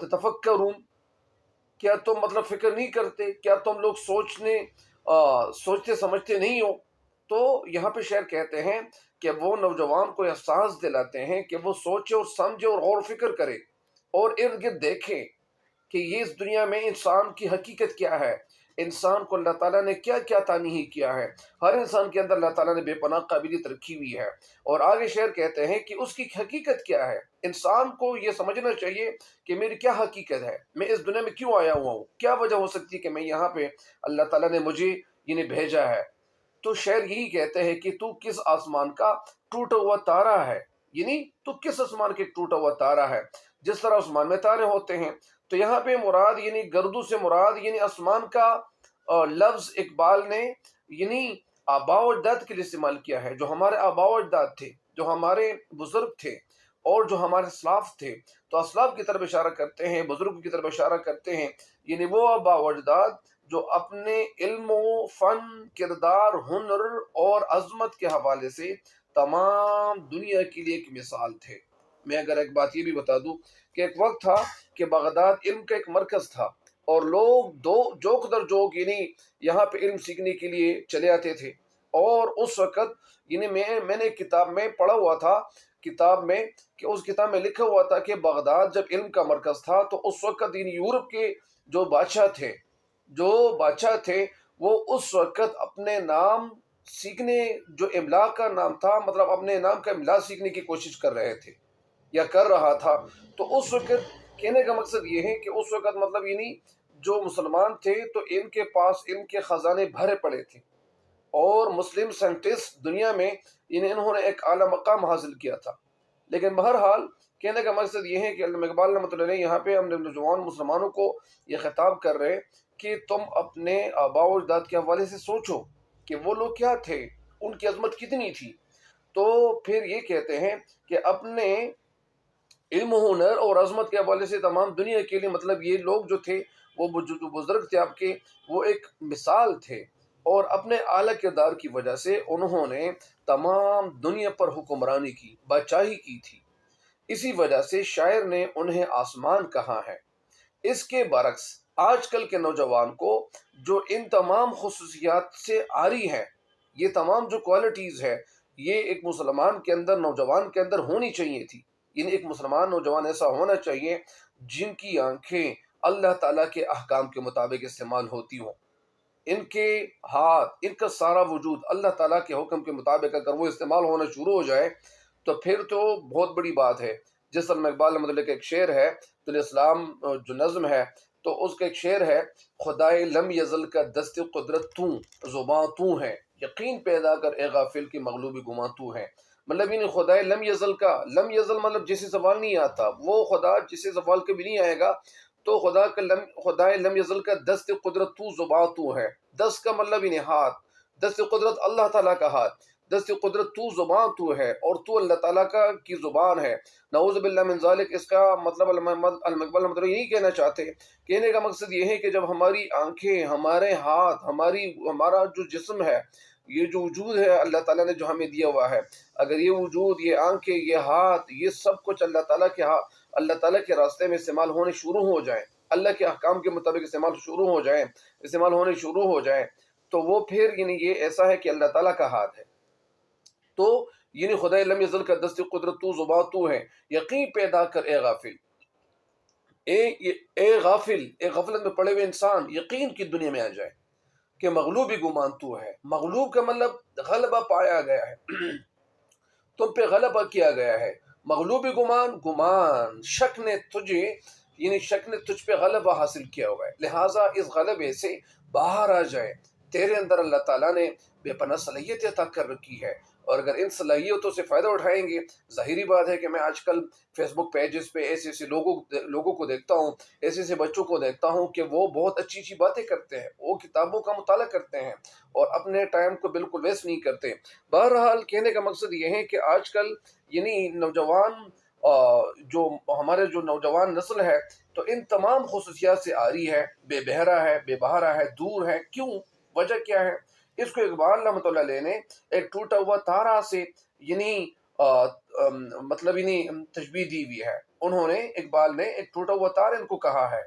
تتفکرون، کیا تم مطلب فکر نہیں کرتے، کیا تم لوگ سوچتے سمجھتے نہیں ہو؟ تو یہاں پہ شاعر کہتے ہیں کہ وہ نوجوان کو احساس دلاتے ہیں کہ وہ سوچے اور سمجھے اور غور و فکر کرے اور ارد گرد دیکھے کہ یہ اس دنیا میں انسان کی حقیقت کیا ہے، انسان کو اللہ تعالیٰ نے کیا کیا عطا نہیں کیا ہے۔ ہر انسان کے اندر اللہ تعالیٰ نے بے پناہ قابلیت رکھی ہوئی ہے، اور آگے شعر کہتے ہیں کہ اس کی حقیقت کیا ہے۔ انسان کو یہ سمجھنا چاہیے کہ میری کیا حقیقت ہے، میں اس دنیا میں کیوں آیا ہوا ہوں، کیا وجہ ہو سکتی ہے کہ میں یہاں پہ اللہ تعالیٰ نے مجھے بھیجا ہے۔ تو شعر یہی کہتے ہیں کہ تو کس آسمان کا ٹوٹا ہوا تارا ہے، تو کس آسمان کے ٹوٹا ہوا تارا ہے، جس طرح آسمان میں تارے ہوتے ہیں۔ تو یہاں پہ مراد گردوں سے مراد آسمان کا لفظ اقبال نے آباء و اجداد کے لیے استعمال کیا ہے، جو ہمارے آباء و اجداد تھے، جو ہمارے بزرگ تھے اور جو ہمارے اسلاف تھے۔ تو اسلاف کی طرف اشارہ کرتے ہیں، بزرگ کی طرف اشارہ کرتے ہیں، وہ آباء و اجداد جو اپنے علم و فن، کردار، ہنر اور عظمت کے حوالے سے تمام دنیا کے لیے ایک مثال تھے۔ میں اگر ایک بات یہ بھی بتا دوں کہ ایک وقت تھا کہ بغداد علم کا ایک مرکز تھا، اور لوگ جوک در جوک یہاں پہ علم سیکھنے کے لیے چلے آتے تھے۔ اور اس وقت میں نے کتاب میں پڑھا ہوا تھا، اس کتاب میں لکھا ہوا تھا کہ بغداد جب علم کا مرکز تھا تو اس وقت یورپ کے جو بادشاہ تھے وہ اس وقت اپنے نام سیکھنے، جو املا کا نام تھا، مطلب اپنے نام کا املا سیکھنے کی کوشش کر رہے تھے یا کر رہا تھا۔ تو اس وقت کہنے کا مقصد یہ ہے کہ اس وقت مطلب جو مسلمان تھے تو ان کے پاس علم کے خزانے بھرے پڑے تھے، اور مسلم سائنٹسٹ دنیا میں انہوں نے ایک اعلیٰ مقام حاصل کیا تھا۔ لیکن بہرحال کہنے کا مقصد یہ ہے کہ علامہ اقبال رحمۃ اللہ علیہ یہاں پہ ہم نوجوان مسلمانوں کو یہ خطاب کر رہے کہ تم اپنے آباء و اجداد کے حوالے سے سوچو کہ وہ لوگ کیا تھے، ان کی عظمت کتنی تھی۔ تو پھر یہ کہتے ہیں کہ اپنے علم و ہنر اور عظمت کے حوالے سے تمام دنیا کے لیے، مطلب یہ لوگ جو تھے، وہ جو بزرگ تھے آپ کے، وہ ایک مثال تھے، اور اپنے اعلیٰ کردار کی وجہ سے انہوں نے تمام دنیا پر حکمرانی کی، بادشاہی کی تھی۔ اسی وجہ سے شاعر نے انہیں آسمان کہا ہے۔ اس کے برعکس آج کل کے نوجوان کو جو ان تمام خصوصیات سے عاری ہے، یہ تمام جو کوالٹیز ہے، یہ ایک مسلمان کے اندر، نوجوان کے اندر ہونی چاہیے تھی۔ ایک مسلمان نوجوان ایسا ہونا چاہیے جن کی آنکھیں اللہ تعالیٰ کے احکام کے مطابق استعمال ہوتی ہوں، ان کے ہاتھ، ان کا سارا وجود اللہ تعالیٰ کے حکم کے مطابق اگر وہ استعمال ہونا شروع ہو جائے تو پھر تو بہت بڑی بات ہے۔ جس علامہ اقبال رحمۃ اللہ کا ایک شعر ہے، تو اسلام جو نظم ہے، تو اس کا ایک شعر ہے، خدائے لم یزل کا دست قدرت تو، زباں تو ہے، یقین پیدا کر اے غافل کی مغلوبی گماں تو ہے۔ مطلب خدائے لم یزل کا، لم یزل مطلب جسے زوال نہیں آتا، وہ خدا جسے زوال کبھی نہیں آئے گا، تو خدائے لم یزل کا دست قدرت تو، زباں تو ہے۔ دست کا مطلب ہاتھ، دست قدرت اللہ تعالیٰ کا ہاتھ، دست قدرت تو، زبان تو ہے، اور تو اللہ تعالیٰ کی زبان ہے۔ نعوذ باللہ من ذالک، اس کا مطلب المقبل مطلب یہی کہنا چاہتے ہیں، کہنے کا مقصد یہ ہے کہ جب ہماری آنکھیں، ہمارے ہاتھ، ہمارا جو جسم ہے، یہ جو وجود ہے اللہ تعالیٰ نے جو ہمیں دیا ہوا ہے، اگر یہ وجود، یہ آنکھیں، یہ ہاتھ، یہ سب کچھ اللہ تعالیٰ کے راستے میں استعمال ہونے شروع ہو جائیں، اللہ کے احکام کے مطابق استعمال ہونے شروع ہو جائیں، تو وہ پھر یہ ایسا ہے کہ اللہ تعالیٰ کا ہاتھ ہے۔ تو خدائے لم یزل کا دست قدرت تو، زباں تو ہے، یقین پیدا کر اے غافل، اے غفلت میں پڑے ہوئے انسان، یقین کی دنیا میں آ جائے کہ مغلوبی گمان تو ہے۔ مغلوب کا مطلب غلبہ پایا گیا ہے، تم پہ غلبہ کیا گیا ہے۔ مغلوبی گمان، شک نے تجھ پہ غلبہ حاصل کیا ہوا ہے، لہٰذا اس غلبے سے باہر آ جائے۔ تیرے اندر اللہ تعالیٰ نے بے پناہ صلاحیت عطا کر رکھی ہے، اور اگر ان صلاحیتوں سے فائدہ اٹھائیں گے، ظاہری بات ہے کہ میں آج کل فیس بک پیجز پہ ایسے لوگوں کو دیکھتا ہوں، ایسے بچوں کو دیکھتا ہوں کہ وہ بہت اچھی باتیں کرتے ہیں، وہ کتابوں کا مطالعہ کرتے ہیں اور اپنے ٹائم کو بالکل ویسٹ نہیں کرتے۔ بہرحال کہنے کا مقصد یہ ہے کہ آج کل نوجوان، جو ہمارے جو نوجوان نسل ہے، تو ان تمام خصوصیات سے عاری ہے، بے بہرا ہے، بے بہارا ہے، دور ہے۔ کیوں؟ وجہ کیا ہے؟ اس کو اقبال رحمۃ اللہ علیہ نے ایک ٹوٹا ہوا تارا سے مطلب تشبیہ دی ہوئی ہے۔ انہوں نے اقبال نے ایک ٹوٹا ہوا تار ان کو کہا ہے،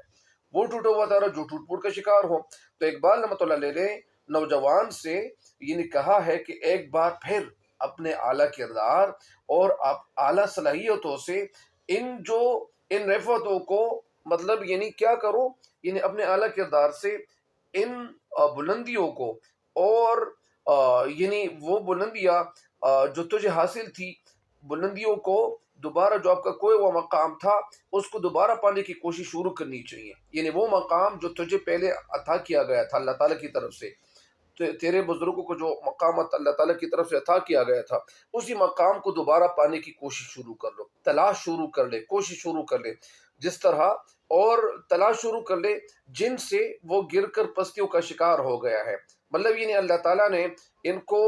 وہ ٹوٹا ہوا تارا جو ٹوٹ پھوٹ کا شکار ہو۔ تو اقبال رحمۃ اللہ علیہ نے نوجوان سے یہ کہا ہے کہ ایک بار پھر اپنے اعلیٰ کردار اور اعلیٰ صلاحیتوں سے ان رفتوں کو مطلب کیا کرو، اپنے اعلیٰ کردار سے ان بلندیوں کو اور وہ بلندیاں جو تجھے حاصل تھی، بلندیوں کو دوبارہ، جو آپ کا کوئی وہ مقام تھا اس کو دوبارہ پانے کی کوشش شروع کرنی چاہیے۔ وہ مقام جو تجھے پہلے عطا کیا گیا تھا اللہ تعالیٰ کی طرف سے، تیرے بزرگوں کو جو مقامات اللہ تعالیٰ کی طرف سے عطا کیا گیا تھا، اسی مقام کو دوبارہ پانے کی کوشش شروع کر لو، تلاش شروع کر لے، کوشش شروع کر لے، جس طرح اور تلاش شروع کر لے جن سے وہ گر کر پستیوں کا شکار ہو گیا ہے۔ مطلب اللہ تعالیٰ نے ان کو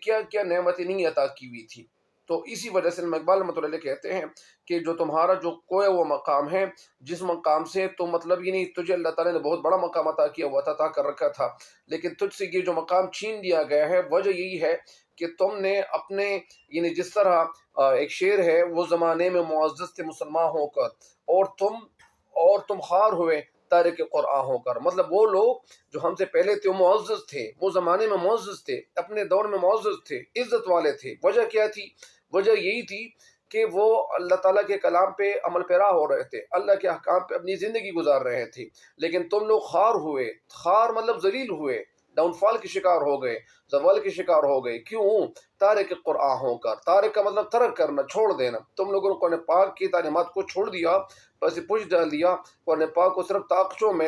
کیا کیا نعمتیں نہیں عطا کی ہوئی تھی۔ تو اسی وجہ سے اقبال رحمۃ اللہ علیہ کہتے ہیں کہ جو تمہارا جو کوئی وہ مقام ہے، جس مقام سے تو مطلب تجھے اللہ تعالیٰ نے بہت بڑا مقام عطا کیا ہوا تھا، عطا کر رکھا تھا، لیکن تجھ سے یہ جو مقام چھین دیا گیا ہے، وجہ یہی ہے کہ تم نے اپنے جس طرح ایک شعر ہے، وہ زمانے میں معزز تھے مسلمان ہو کر اور تم خار ہوئے تارک قرآن ہو کر۔ مطلب وہ لوگ جو ہم سے پہلے تھے وہ معزز تھے، وہ زمانے میں معزز تھے، اپنے دور میں معزز تھے، عزت والے تھے۔ وجہ کیا تھی؟ وجہ یہی تھی کہ وہ اللہ تعالیٰ کے کلام پہ عمل پیرا ہو رہے تھے، اللہ کے احکام پہ اپنی زندگی گزار رہے تھے، لیکن تم لوگ خار ہوئے، خار مطلب ذلیل ہوئے، ڈاؤن فال کے شکار ہو گئے، زوال کے شکار ہو گئے۔ کیوں؟ تارک قرآن ہو کر۔ تارک کا مطلب ترک کرنا، چھوڑ دینا۔ تم لوگوں نے قرآن پاک کی تعلیمات کو چھوڑ دیا، بس پوچھ ڈال دیا۔ قرآن پاک کو صرف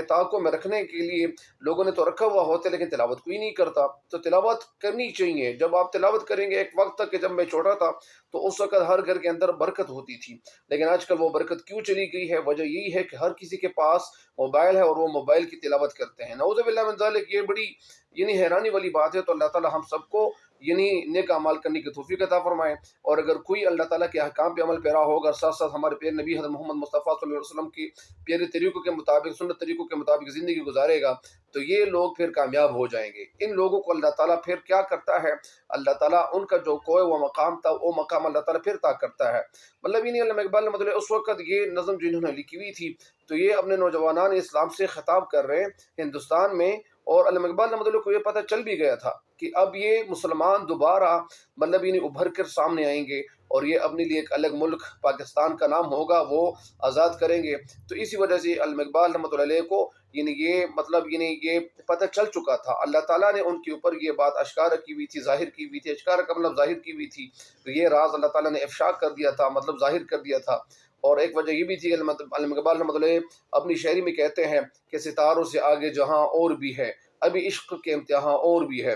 طاقوں میں رکھنے کے لیے لوگوں نے تو رکھا ہوا ہوتا، لیکن تلاوت کوئی نہیں کرتا۔ تو تلاوت کرنی چاہیے۔ جب آپ تلاوت کریں گے، ایک وقت تک کہ جب میں چھوٹا تھا تو اس وقت ہر گھر کے اندر برکت ہوتی تھی، لیکن آج کل وہ برکت کیوں چلی گئی ہے؟ وجہ یہی ہے کہ ہر کسی کے پاس موبائل ہے اور وہ موبائل کی تلاوت کرتے ہیں۔ نعوذ باللہ من ذالک، یہ بڑی حیرانی والی بات ہے۔ تو اللہ تعالی ہم سب کو نیک اعمال کرنے کی توفیق عطا فرمائے، اور اگر کوئی اللہ تعالیٰ کے احکام پہ عمل پیرا ہوگا، ساتھ ساتھ ہمارے پیارے نبی حضرت محمد مصطفیٰ صلی اللہ علیہ وسلم کی پیارے طریقوں کے مطابق، سنت طریقوں کے مطابق زندگی گزارے گا، تو یہ لوگ پھر کامیاب ہو جائیں گے۔ ان لوگوں کو اللہ تعالیٰ پھر کیا کرتا ہے؟ اللہ تعالیٰ ان کا جو کوئی وہ مقام تھا، وہ مقام اللہ تعالیٰ پھر طے کرتا ہے۔ مطلب علامہ اقبال مطلب اس وقت یہ نظم جنہوں نے لکھی ہوئی تھی، تو یہ اپنے نوجوانان اسلام سے خطاب کر رہے ہیں ہندوستان میں، اور علامہ اقبال رحمۃ اللہ کو یہ پتہ چل بھی گیا تھا کہ اب یہ مسلمان دوبارہ مطلب ابھر کر سامنے آئیں گے، اور یہ اپنے لیے ایک الگ ملک پاکستان کا نام ہوگا، وہ آزاد کریں گے۔ تو اسی وجہ سے علامہ اقبال رحمۃ اللہ علیہ کو یہ مطلب یہ پتہ چل چکا تھا، اللہ تعالیٰ نے ان کے اوپر یہ بات اشکار کی ہوئی تھی، ظاہر کی ہوئی تھی۔ اشکار کا مطلب ظاہر کی ہوئی تھی، تو یہ راز اللہ تعالیٰ نے افشا کر دیا تھا، مطلب ظاہر کر دیا تھا۔ اور ایک وجہ یہ بھی تھی، علامہ اقبال رحمۃ اللہ اپنی شاعری میں کہتے ہیں کہ ستاروں سے آگے جہاں اور بھی ہے، ابھی عشق کے امتحان اور بھی ہے۔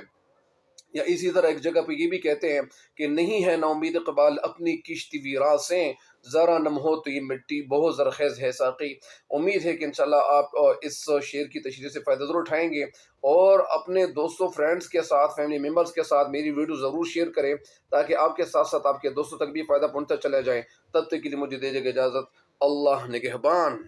یا اسی طرح ایک جگہ پہ یہ بھی کہتے ہیں کہ نہیں ہے نا امید اقبال اپنی کشتی ویراں سے، ذرا نم ہو تو یہ مٹی بہت زرخیز ہے ساقی۔ امید ہے کہ انشاءاللہ آپ اس شعر کی تشریح سے فائدہ ضرور اٹھائیں گے، اور اپنے دوستوں، فرینڈس کے ساتھ، فیملی ممبرس کے ساتھ میری ویڈیو ضرور شیئر کریں، تاکہ آپ کے ساتھ ساتھ آپ کے دوستوں تک بھی فائدہ پہنچتا چلا جائے۔ تب تک کے لیے مجھے دیجیے گا اجازت۔ اللہ نگہبان۔